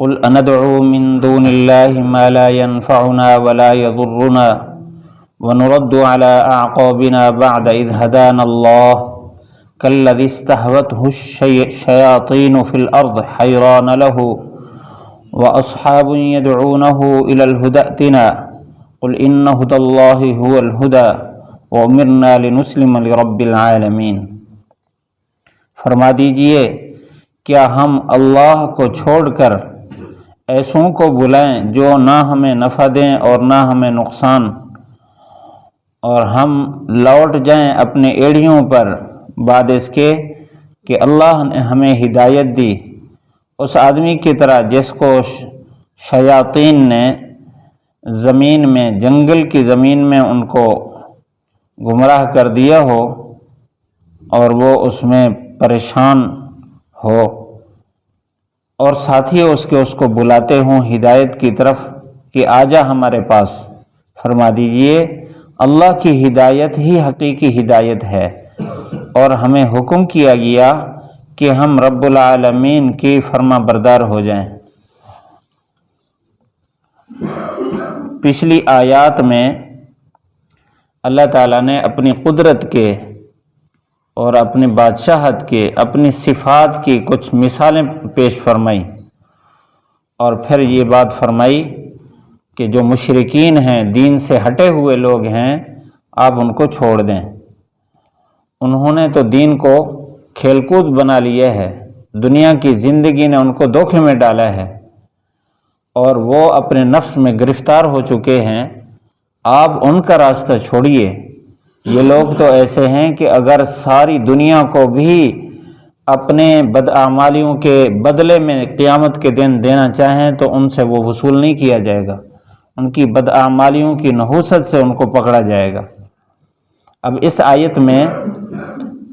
قل أندعو من دون الله ما لا ينفعنا ولا يضرنا ونرد على أعقابنا بعد إذ هدانا الله كالذي استهوته الشياطين في الأرض حيران له وأصحاب يدعونه إلى الهدى ائتنا قل إن هدى الله هو الهدى وأمرنا لنسلم لرب العالمين۔ فرما دیجئے کیا ہم اللہ کو چھوڑ کر ایسوں کو بلائیں جو نہ ہمیں نفع دیں اور نہ ہمیں نقصان، اور ہم لوٹ جائیں اپنے ایڑیوں پر بعد اس کے کہ اللہ نے ہمیں ہدایت دی، اس آدمی کی طرح جس کو شیاطین نے زمین میں، جنگل کی زمین میں ان کو گمراہ کر دیا ہو اور وہ اس میں پریشان ہو، اور ساتھی اس کو بلاتے ہوں ہدایت کی طرف کہ آجا ہمارے پاس۔ فرما دیجئے اللہ کی ہدایت ہی حقیقی ہدایت ہے، اور ہمیں حکم کیا گیا کہ ہم رب العالمین کی فرما بردار ہو جائیں۔ پچھلی آیات میں اللہ تعالیٰ نے اپنی قدرت کے اور اپنی بادشاہت کے، اپنی صفات کی کچھ مثالیں پیش فرمائی، اور پھر یہ بات فرمائی کہ جو مشرکین ہیں، دین سے ہٹے ہوئے لوگ ہیں، آپ ان کو چھوڑ دیں۔ انہوں نے تو دین کو کھیل کود بنا لیا ہے، دنیا کی زندگی نے ان کو دھوکے میں ڈالا ہے، اور وہ اپنے نفس میں گرفتار ہو چکے ہیں۔ آپ ان کا راستہ چھوڑیے۔ یہ لوگ تو ایسے ہیں کہ اگر ساری دنیا کو بھی اپنے بدعمالیوں کے بدلے میں قیامت کے دن دینا چاہیں تو ان سے وہ وصول نہیں کیا جائے گا، ان کی بدعمالیوں کی نحوست سے ان کو پکڑا جائے گا۔ اب اس آیت میں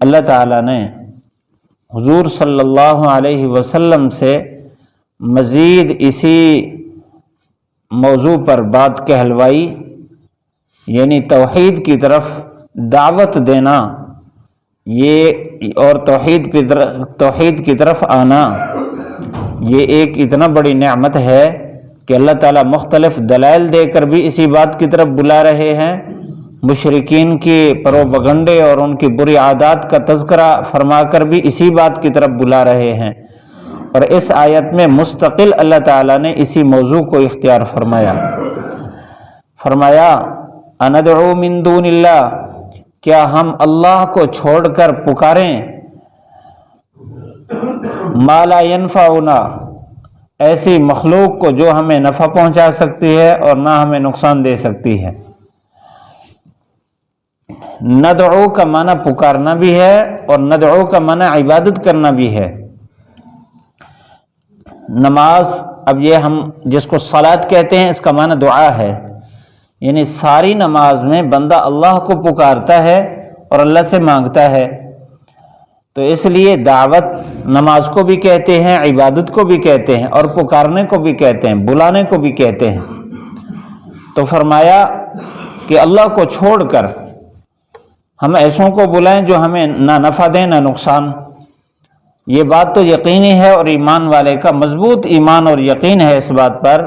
اللہ تعالیٰ نے حضور صلی اللہ علیہ وسلم سے مزید اسی موضوع پر بات کہلوائی، یعنی توحید کی طرف دعوت دینا، یہ اور توحید کی طرف آنا، یہ ایک اتنا بڑی نعمت ہے کہ اللہ تعالیٰ مختلف دلائل دے کر بھی اسی بات کی طرف بلا رہے ہیں، مشرکین کی پروپیگنڈے اور ان کی بری عادات کا تذکرہ فرما کر بھی اسی بات کی طرف بلا رہے ہیں، اور اس آیت میں مستقل اللہ تعالیٰ نے اسی موضوع کو اختیار فرمایا اندعو من دون اللہ، کیا ہم اللہ کو چھوڑ کر پکاریں ما لا ينفعنا، ایسی مخلوق کو جو ہمیں نفع پہنچا سکتی ہے اور نہ ہمیں نقصان دے سکتی ہے۔ ندعو کا معنی پکارنا بھی ہے اور ندعو کا معنی عبادت کرنا بھی ہے۔ نماز، اب یہ ہم جس کو صلاۃ کہتے ہیں، اس کا معنی دعا ہے، یعنی ساری نماز میں بندہ اللہ کو پکارتا ہے اور اللہ سے مانگتا ہے، تو اس لیے دعوت نماز کو بھی کہتے ہیں، عبادت کو بھی کہتے ہیں، اور پکارنے کو بھی کہتے ہیں، بلانے کو بھی کہتے ہیں۔ تو فرمایا کہ اللہ کو چھوڑ کر ہم ایسوں کو بلائیں جو ہمیں نہ نفع دیں نہ نقصان۔ یہ بات تو یقینی ہے، اور ایمان والے کا مضبوط ایمان اور یقین ہے اس بات پر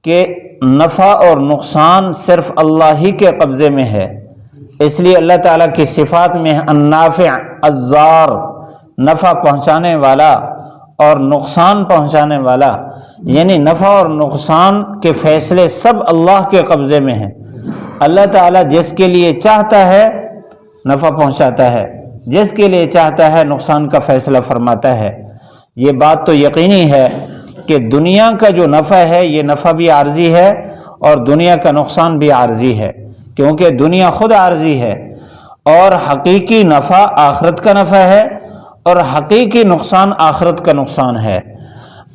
کہ نفع اور نقصان صرف اللہ ہی کے قبضے میں ہے۔ اس لیے اللہ تعالیٰ کی صفات میں النافع، الضار، نفع پہنچانے والا اور نقصان پہنچانے والا، یعنی نفع اور نقصان کے فیصلے سب اللہ کے قبضے میں ہیں۔ اللہ تعالیٰ جس کے لیے چاہتا ہے نفع پہنچاتا ہے، جس کے لیے چاہتا ہے نقصان کا فیصلہ فرماتا ہے۔ یہ بات تو یقینی ہے کہ دنیا کا جو نفع ہے یہ نفع بھی عارضی ہے، اور دنیا کا نقصان بھی عارضی ہے، کیونکہ دنیا خود عارضی ہے، اور حقیقی نفع آخرت کا نفع ہے اور حقیقی نقصان آخرت کا نقصان ہے۔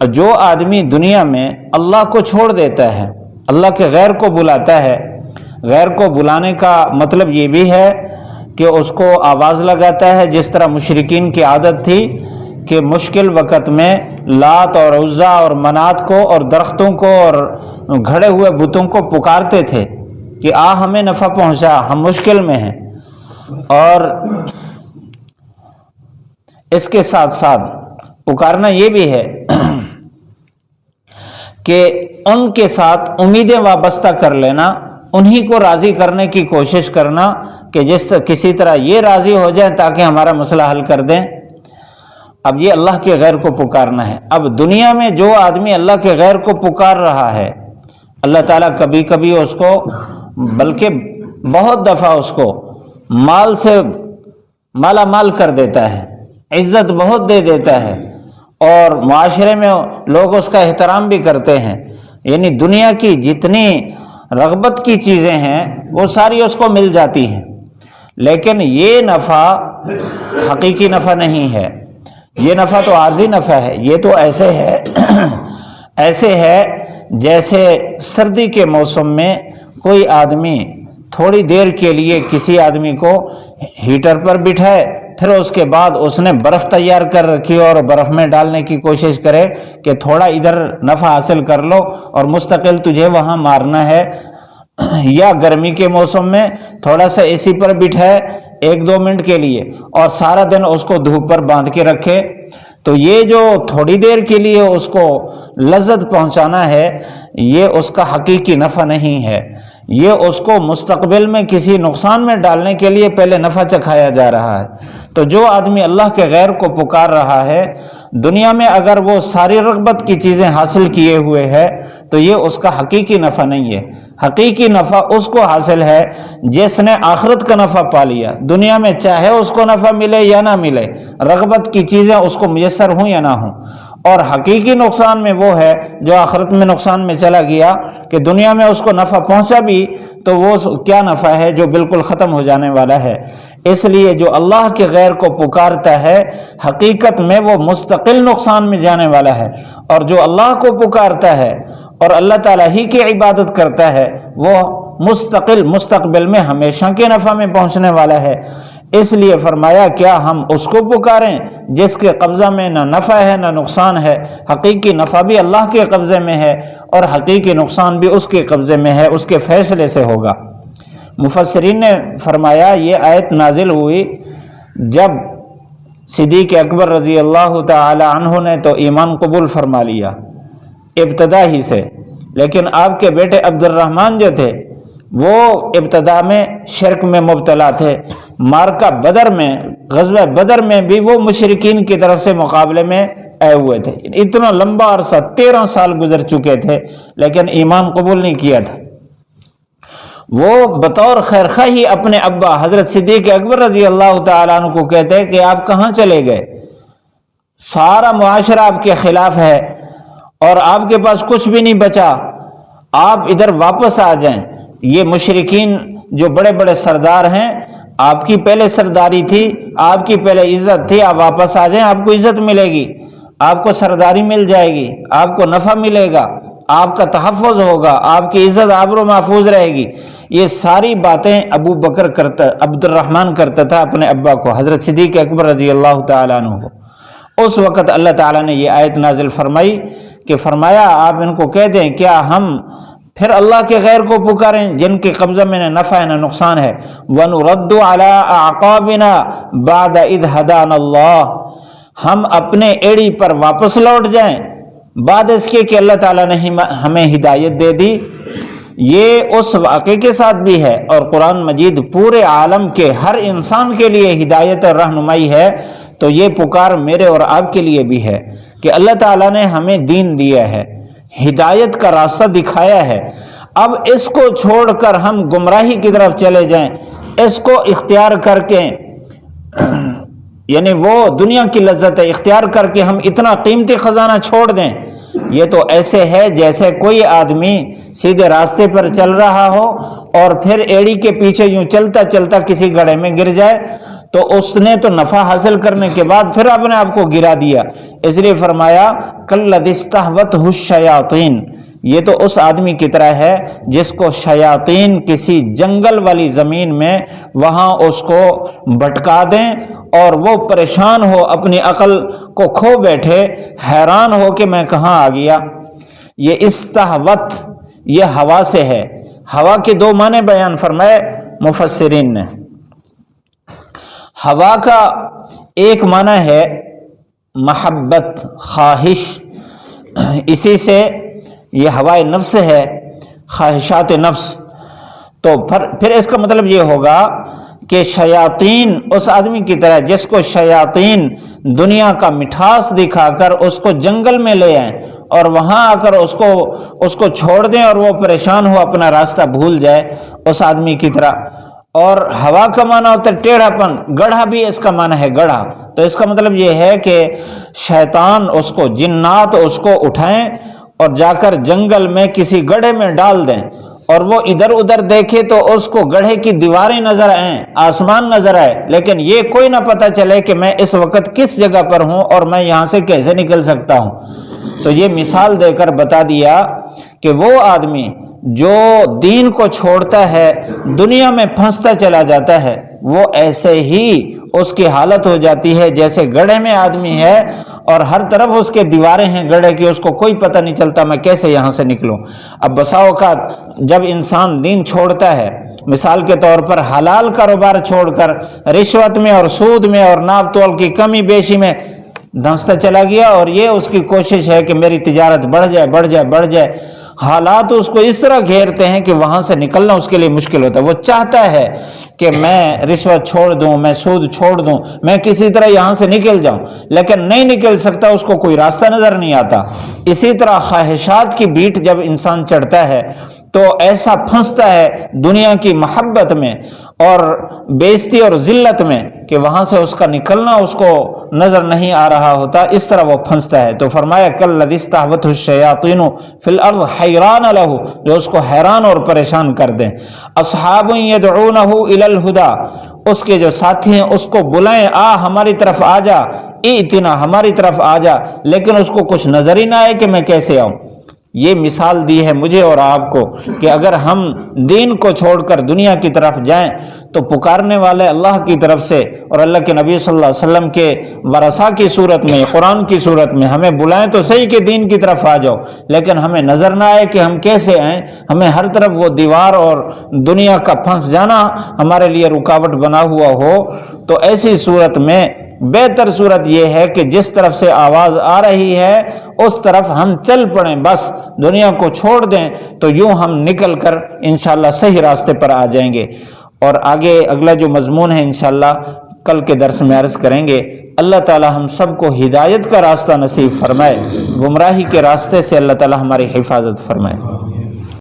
جو آدمی دنیا میں اللہ کو چھوڑ دیتا ہے، اللہ کے غیر کو بلاتا ہے، غیر کو بلانے کا مطلب یہ بھی ہے کہ اس کو آواز لگاتا ہے، جس طرح مشرکین کی عادت تھی کہ مشکل وقت میں لات اور عزا اور منات کو اور درختوں کو اور گھڑے ہوئے بتوں کو پکارتے تھے کہ ہمیں نفع پہنچا، ہم مشکل میں ہیں۔ اور اس کے ساتھ ساتھ پکارنا یہ بھی ہے کہ ان کے ساتھ امیدیں وابستہ کر لینا، انہی کو راضی کرنے کی کوشش کرنا کہ کسی طرح یہ راضی ہو جائیں تاکہ ہمارا مسئلہ حل کر دیں۔ اب یہ اللہ کے غیر کو پکارنا ہے۔ اب دنیا میں جو آدمی اللہ کے غیر کو پکار رہا ہے، اللہ تعالیٰ کبھی کبھی اس کو، بلکہ بہت دفعہ اس کو مال سے مالا مال کر دیتا ہے، عزت بہت دے دیتا ہے، اور معاشرے میں لوگ اس کا احترام بھی کرتے ہیں، یعنی دنیا کی جتنی رغبت کی چیزیں ہیں وہ ساری اس کو مل جاتی ہیں، لیکن یہ نفع حقیقی نفع نہیں ہے، یہ نفع تو عارضی نفع ہے۔ یہ تو ایسے ہے جیسے سردی کے موسم میں کوئی آدمی تھوڑی دیر کے لیے کسی آدمی کو ہیٹر پر بٹھائے، پھر اس کے بعد اس نے برف تیار کر رکھی اور برف میں ڈالنے کی کوشش کرے کہ تھوڑا ادھر نفع حاصل کر لو اور مستقل تجھے وہاں مارنا ہے، یا گرمی کے موسم میں تھوڑا سا اے سی پر بٹھائے 1-2 منٹ کے لیے اور سارا دن اس کو دھوپ پر باندھ کے رکھے، تو یہ جو تھوڑی دیر کے لیے اس کو لذت پہنچانا ہے، یہ اس کا حقیقی نفع نہیں ہے، یہ اس کو مستقبل میں کسی نقصان میں ڈالنے کے لیے پہلے نفع چکھایا جا رہا ہے۔ تو جو آدمی اللہ کے غیر کو پکار رہا ہے دنیا میں، اگر وہ ساری رغبت کی چیزیں حاصل کیے ہوئے ہے تو یہ اس کا حقیقی نفع نہیں ہے۔ حقیقی نفع اس کو حاصل ہے جس نے آخرت کا نفع پا لیا، دنیا میں چاہے اس کو نفع ملے یا نہ ملے، رغبت کی چیزیں اس کو میسر ہوں یا نہ ہوں۔ اور حقیقی نقصان میں وہ ہے جو آخرت میں نقصان میں چلا گیا کہ دنیا میں اس کو نفع پہنچا بھی تو وہ کیا نفع ہے جو بالکل ختم ہو جانے والا ہے۔ اس لیے جو اللہ کے غیر کو پکارتا ہے حقیقت میں وہ مستقل نقصان میں جانے والا ہے، اور جو اللہ کو پکارتا ہے اور اللہ تعالیٰ ہی کی عبادت کرتا ہے وہ مستقبل میں ہمیشہ کے نفع میں پہنچنے والا ہے۔ اس لیے فرمایا کیا ہم اس کو پکاریں جس کے قبضہ میں نہ نفع ہے نہ نقصان ہے؟ حقیقی نفع بھی اللہ کے قبضے میں ہے اور حقیقی نقصان بھی اس کے قبضے میں ہے، اس کے فیصلے سے ہوگا۔ مفسرین نے فرمایا یہ آیت نازل ہوئی جب صدیق اکبر رضی اللہ تعالی عنہ نے تو ایمان قبول فرما لیا ابتدا ہی سے، لیکن آپ کے بیٹے عبد الرحمن جو تھے وہ ابتدا میں شرک میں مبتلا تھے۔ معرکہ بدر میں، غزوہ بدر میں بھی وہ مشرکین کی طرف سے مقابلے میں آئے ہوئے تھے، اتنا لمبا عرصہ 13 سال گزر چکے تھے لیکن ایمان قبول نہیں کیا تھا۔ وہ بطور خیرخواہی اپنے ابا حضرت صدیق اکبر رضی اللہ تعالیٰ عنہ کو کہتے ہیں کہ آپ کہاں چلے گئے، سارا معاشرہ آپ کے خلاف ہے اور آپ کے پاس کچھ بھی نہیں بچا، آپ ادھر واپس آ جائیں۔ یہ مشرکین جو بڑے بڑے سردار ہیں، آپ کی پہلے سرداری تھی، آپ کی پہلے عزت تھی، آپ واپس آ جائیں، آپ کو عزت ملے گی، آپ کو سرداری مل جائے گی، آپ کو نفع ملے گا، آپ کا تحفظ ہوگا، آپ کی عزت آبرو محفوظ رہے گی۔ یہ ساری باتیں ابو بکر عبد الرحمن کرتا تھا اپنے ابا کو، حضرت صدیق اکبر رضی اللہ تعالیٰ عنہ کو۔ اس وقت اللہ تعالیٰ نے یہ آیت نازل فرمائی کہ فرمایا آپ ان کو کہہ دیں کیا ہم پھر اللہ کے غیر کو پکاریں جن کے قبضہ میں نہ نفع ہے نہ نقصان ہے۔ وَنُرَدُّ عَلَىٰ أَعْقَابِنَا بَعْدَ إِذْ هَدَانَ اللَّهُ، ہم اپنے ایڑی پر واپس لوٹ جائیں بعد اس کے کہ اللہ تعالیٰ نے ہمیں ہدایت دے دی۔ یہ اس واقعے کے ساتھ بھی ہے، اور قرآن مجید پورے عالم کے ہر انسان کے لیے ہدایت اور رہنمائی ہے، تو یہ پکار میرے اور آپ کے لیے بھی ہے کہ اللہ تعالیٰ نے ہمیں دین دیا ہے، ہدایت کا راستہ دکھایا ہے، اب اس کو چھوڑ کر ہم گمراہی کی طرف چلے جائیں، اس کو اختیار کر کے یعنی وہ دنیا کی لذت ہے اختیار کر کے ہم اتنا قیمتی خزانہ چھوڑ دیں، یہ تو ایسے ہے جیسے کوئی آدمی سیدھے راستے پر چل رہا ہو اور پھر ایڑی کے پیچھے یوں چلتا چلتا کسی گڑھے میں گر جائے، تو اس نے تو نفع حاصل کرنے کے بعد پھر اپنے آپ کو گرا دیا۔ اس لیے فرمایا کالذی استہوتہ الشیاطین، یہ تو اس آدمی کی طرح ہے جس کو شیاطین کسی جنگل والی زمین میں وہاں اس کو بھٹکا دیں اور وہ پریشان ہو، اپنی عقل کو کھو بیٹھے، حیران ہو کہ میں کہاں آ گیا۔ یہ استہوت یہ ہوا سے ہے۔ ہوا کے 2 معنی بیان فرمائے مفسرین نے۔ ہوا کا ایک معنی ہے محبت، خواہش، اسی سے یہ ہوائے نفس ہے، خواہشات نفس، تو پھر اس کا مطلب یہ ہوگا کہ شیاطین اس آدمی کی طرح جس کو شیاطین دنیا کا مٹھاس دکھا کر اس کو جنگل میں لے آئیں اور وہاں آ کر اس کو چھوڑ دیں اور وہ پریشان ہو اپنا راستہ بھول جائے، اس آدمی کی طرح۔ اور ہوا کا معنی ہوتا ہے ٹیڑھا پن، گڑھا بھی اس کا معنی ہے گڑھا، تو اس کا مطلب یہ ہے کہ شیطان اس کو، جنات اس کو اٹھائیں اور جا کر جنگل میں کسی گڑھے میں ڈال دیں، اور وہ ادھر ادھر دیکھے تو اس کو گڑھے کی دیواریں نظر آئیں، آسمان نظر آئے، لیکن یہ کوئی نہ پتہ چلے کہ میں اس وقت کس جگہ پر ہوں اور میں یہاں سے کیسے نکل سکتا ہوں۔ تو یہ مثال دے کر بتا دیا کہ وہ آدمی جو دین کو چھوڑتا ہے، دنیا میں پھنستا چلا جاتا ہے، وہ ایسے ہی اس کی حالت ہو جاتی ہے جیسے گڑھے میں آدمی ہے اور ہر طرف اس کے دیواریں ہیں گڑھے کی، اس کو کوئی پتہ نہیں چلتا میں کیسے یہاں سے نکلوں۔ اب بسا اوقات جب انسان دین چھوڑتا ہے، مثال کے طور پر حلال کاروبار چھوڑ کر رشوت میں اور سود میں اور ناپ تول کی کمی بیشی میں دھنستا چلا گیا، اور یہ اس کی کوشش ہے کہ میری تجارت بڑھ جائے بڑھ جائے بڑھ جائے، حالات اس کو اس طرح گھیرتے ہیں کہ وہاں سے نکلنا اس کے لیے مشکل ہوتا ہے۔ وہ چاہتا ہے کہ میں رشوت چھوڑ دوں، میں سود چھوڑ دوں، میں کسی طرح یہاں سے نکل جاؤں، لیکن نہیں نکل سکتا، اس کو کوئی راستہ نظر نہیں آتا۔ اسی طرح خواہشات کی بیٹ جب انسان چڑھتا ہے تو ایسا پھنستا ہے دنیا کی محبت میں اور بے عزتی اور ذلت میں کہ وہاں سے اس کا نکلنا اس کو نظر نہیں آ رہا ہوتا، اس طرح وہ پھنستا ہے۔ تو فرمایا کالذی استہوتہ الشیاطین فی الارض حیران لہ، جو اس کو حیران اور پریشان کر دیں۔ اصحاب یدعونہ الی الہدی، اس کے جو ساتھی ہیں اس کو بلائیں، آ ہماری طرف آ جا، ائتنا ہماری طرف آ جا، لیکن اس کو کچھ نظر ہی نہ آئے کہ میں کیسے آؤں۔ یہ مثال دی ہے مجھے اور آپ کو کہ اگر ہم دین کو چھوڑ کر دنیا کی طرف جائیں تو پکارنے والے اللہ کی طرف سے اور اللہ کے نبی صلی اللہ علیہ وسلم کے ورثاء کی صورت میں، قرآن کی صورت میں ہمیں بلائیں تو صحیح کہ دین کی طرف آ جاؤ، لیکن ہمیں نظر نہ آئے کہ ہم کیسے آئیں، ہمیں ہر طرف وہ دیوار اور دنیا کا پھنس جانا ہمارے لیے رکاوٹ بنا ہوا ہو، تو ایسی صورت میں بہتر صورت یہ ہے کہ جس طرف سے آواز آ رہی ہے اس طرف ہم چل پڑیں، بس دنیا کو چھوڑ دیں، تو یوں ہم نکل کر انشاءاللہ صحیح راستے پر آ جائیں گے۔ اور آگے اگلا جو مضمون ہے انشاءاللہ کل کے درس میں عرض کریں گے۔ اللہ تعالی ہم سب کو ہدایت کا راستہ نصیب فرمائے، گمراہی کے راستے سے اللہ تعالی ہماری حفاظت فرمائے۔